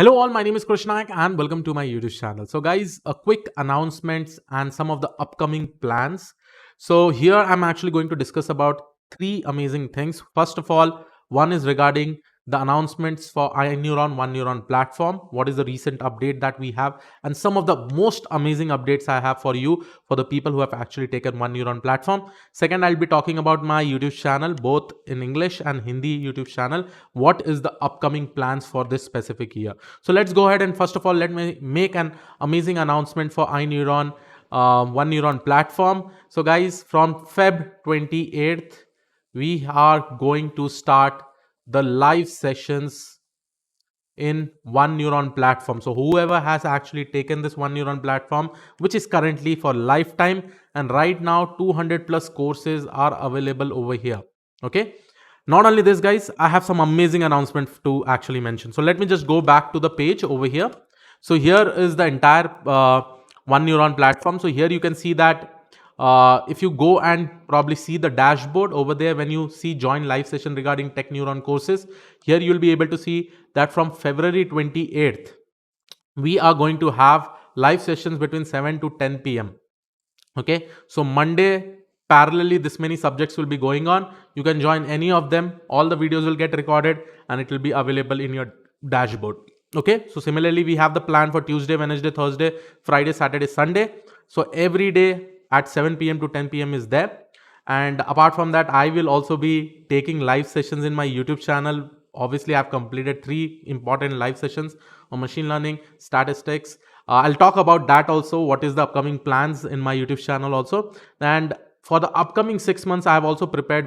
Hello all, my name is Krishnayak and welcome to my YouTube channel. So guys, a quick announcements and some of the upcoming plans. So here I'm actually going to discuss about three amazing things. First of all, one is regarding the announcements for ineuron Oneneuron platform. What is the recent update that we have, and some of the most amazing updates I have for you, for the people who have actually taken Oneneuron platform. Second, I'll be talking about my YouTube channel, both in English and Hindi YouTube channel. What is the upcoming plans for this specific year? So let's go ahead and first of all, let me make an amazing announcement for ineuron Oneneuron platform. So guys, from Feb 28th, we are going to start the live sessions in Oneneuron platform. So whoever has actually taken this Oneneuron platform, which is currently for lifetime, and right now 200 plus courses are available over here. Okay. Not only this, guys, I have some amazing announcements to actually mention. So let me just go back to the page over here. So here is the entire Oneneuron platform. So here you can see that if you go and probably see the dashboard over there, when you see join live session regarding tech neuron courses, here you'll be able to see that from February 28th, we are going to have live sessions between 7 to 10 p.m. Okay, so Monday, parallelly, this many subjects will be going on. You can join any of them. All the videos will get recorded and it will be available in your dashboard. Okay, so similarly, we have the plan for Tuesday, Wednesday, Thursday, Friday, Saturday, Sunday. So every day at 7 p.m. to 10 p.m. is there. And apart from that, I will also be taking live sessions in my YouTube channel. Obviously, I've completed 3 important live sessions on machine learning, statistics. I'll talk about that also, what is the upcoming plans in my YouTube channel also. And for the upcoming 6 months, we have also prepared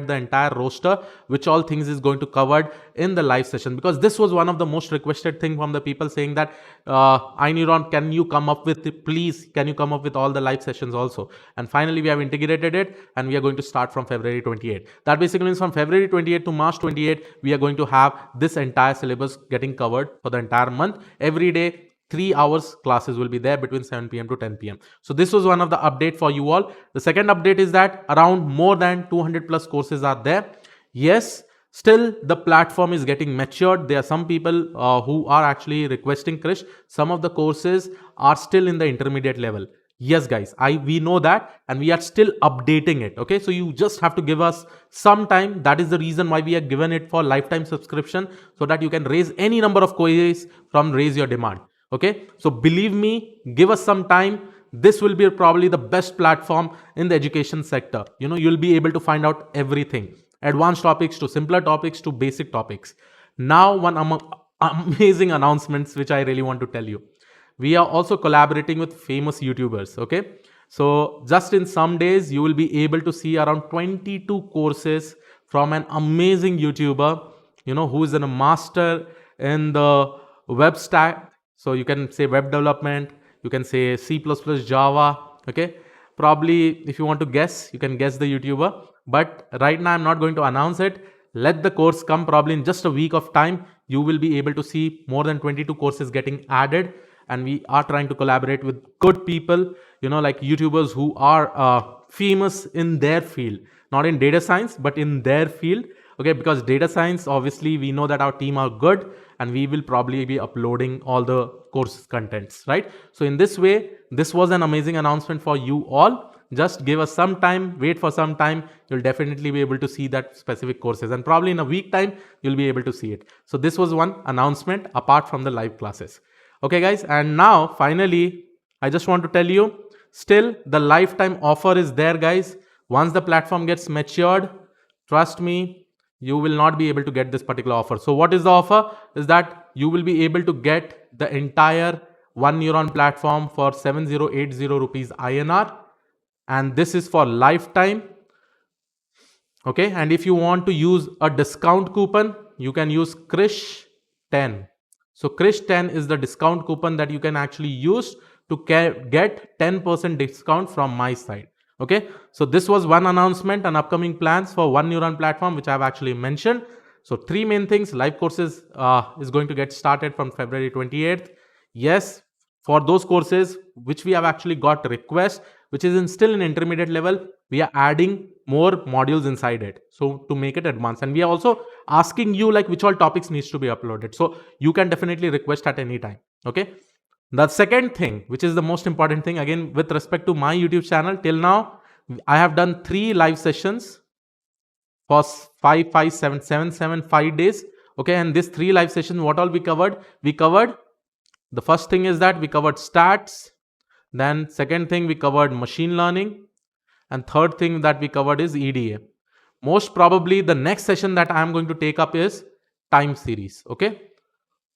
the entire roster, which all things is going to covered in the live session, because this was one of the most requested thing from the people, saying that ineuron, can you come up with all the live sessions also. And finally, we have integrated it and we are going to start from February 28th. That basically means from February 28th to March 28th, we are going to have this entire syllabus getting covered for the entire month. Every day 3 hours classes will be there between 7 p.m. to 10 p.m. So this was one of the update for you all. The second update is that around more than 200 plus courses are there. Yes, still the platform is getting matured. There are some people who are actually requesting, Krish, some of the courses are still in the intermediate level. Yes, guys, we know that and we are still updating it. Okay, so you just have to give us some time. That is the reason why we have given it for lifetime subscription, so that you can raise any number of queries from Raise Your Demand. Okay, so believe me, give us some time. This will be probably the best platform in the education sector. You'll be able to find out everything, advanced topics to simpler topics to basic topics. Now, one amazing announcements which I really want to tell you. We are also collaborating with famous YouTubers. Okay, so just in some days, you will be able to see around 22 courses from an amazing YouTuber, who is a master in the web stack. So you can say web development, you can say C++, Java. Okay, probably if you want to guess, you can guess the YouTuber. But right now I'm not going to announce it. Let the course come. Probably in just a week of time, you will be able to see more than 22 courses getting added. And we are trying to collaborate with good people, like YouTubers who are famous in their field, not in data science, but in their field. Okay, because data science, obviously, we know that our team are good and we will probably be uploading all the course contents, right? So in this way, this was an amazing announcement for you all. Just give us some time, wait for some time. You'll definitely be able to see that specific courses, and probably in a week time, you'll be able to see it. So this was one announcement apart from the live classes. Okay, guys. And now finally, I just want to tell you, still the lifetime offer is there, guys. Once the platform gets matured, trust me, you will not be able to get this particular offer. So what is the offer? Is that you will be able to get the entire Oneneuron platform for 7080 rupees INR, and this is for lifetime. Okay, and if you want to use a discount coupon, you can use Krish10. So Krish10 is the discount coupon that you can actually use to get 10% discount from my side. Okay, so this was one announcement and upcoming plans for Oneneuron platform, which I have actually mentioned. So 3 main things. Live courses is going to get started from February 28th. Yes, for those courses which we have actually got requests, which is still in intermediate level, we are adding more modules inside it, so to make it advanced. And we are also asking you like which all topics needs to be uploaded, so you can definitely request at any time. Okay, the second thing, which is the most important thing, again with respect to my YouTube channel, till now I have done 3 live sessions for 5 days. Okay, and this 3 live sessions, what all we covered? We covered, the first thing is that we covered stats, then second thing we covered machine learning, and third thing that we covered is EDA. Most probably the next session that I am going to take up is time series. Okay,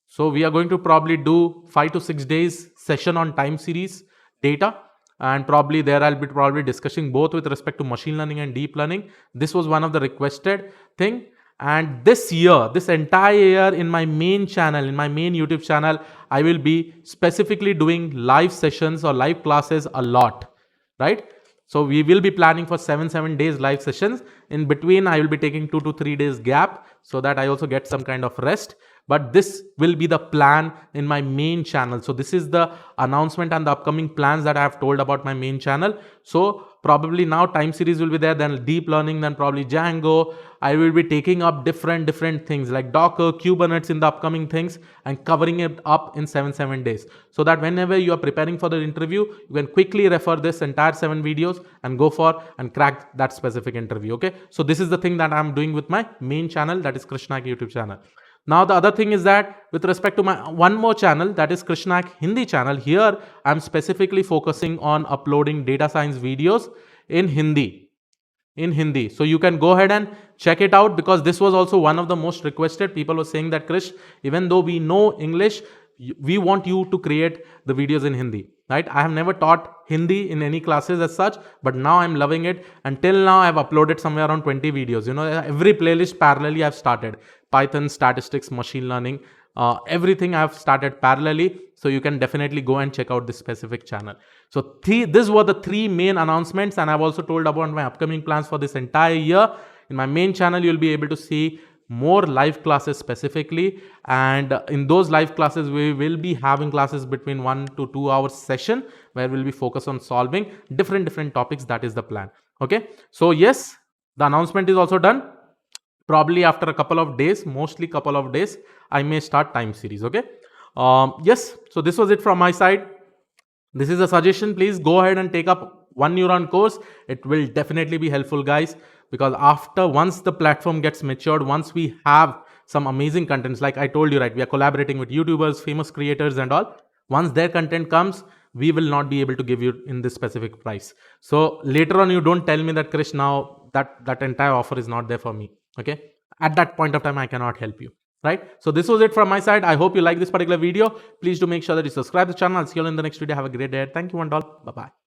so we are going to probably do 5 to 6 days session on time series data, and probably there I'll be probably discussing both with respect to machine learning and deep learning. This was one of the requested thing. And this year, this entire year, in my main channel, in my main YouTube channel, I will be specifically doing live sessions or live classes a lot, right? So we will be planning for 7 days live sessions. In between, I will be taking 2 to 3 days gap so that I also get some kind of rest. But this will be the plan in my main channel. So this is the announcement and the upcoming plans that I have told about my main channel. So probably now time series will be there, then deep learning, then probably Django. I will be taking up different things like Docker, Kubernetes in the upcoming things, and covering it up in 7 days. So that whenever you are preparing for the interview, you can quickly refer this entire 7 videos and go for and crack that specific interview. Okay, so this is the thing that I'm doing with my main channel, that is Krishnak YouTube channel. Now the other thing is that with respect to my one more channel, that is Krishnak Hindi channel, here I'm specifically focusing on uploading data science videos in Hindi. So you can go ahead and check it out, because this was also one of the most requested. People were saying that, Krish, even though we know English, we want you to create the videos in Hindi, right? I have never taught Hindi in any classes as such, but now I'm loving it. Until now I've uploaded somewhere around 20 videos. You know, every playlist parallelly I've started. Python, statistics, machine learning, everything I've started parallelly. So you can definitely go and check out this specific channel. So these were the 3 main announcements, and I've also told about my upcoming plans for this entire year. In my main channel, you'll be able to see more live classes specifically, and in those live classes we will be having classes between 1 to 2 hours session, where we'll be focused on solving different topics. That is the plan. Okay, so yes, the announcement is also done. Probably after a couple of days, mostly couple of days, I may start time series. Okay, yes, so this was it from my side. This is a suggestion. Please go ahead and take up Oneneuron course. It will definitely be helpful, guys, because once the platform gets matured, once we have some amazing contents, like I told you, right, we are collaborating with YouTubers, famous creators and all. Once their content comes, we will not be able to give you in this specific price. So later on, you don't tell me that, Krish, now that entire offer is not there for me. Okay, at that point of time, I cannot help you. Right? So this was it from my side. I hope you like this particular video. Please do make sure that you subscribe to the channel. I'll see you all in the next video. Have a great day. Thank you and all. Bye-bye.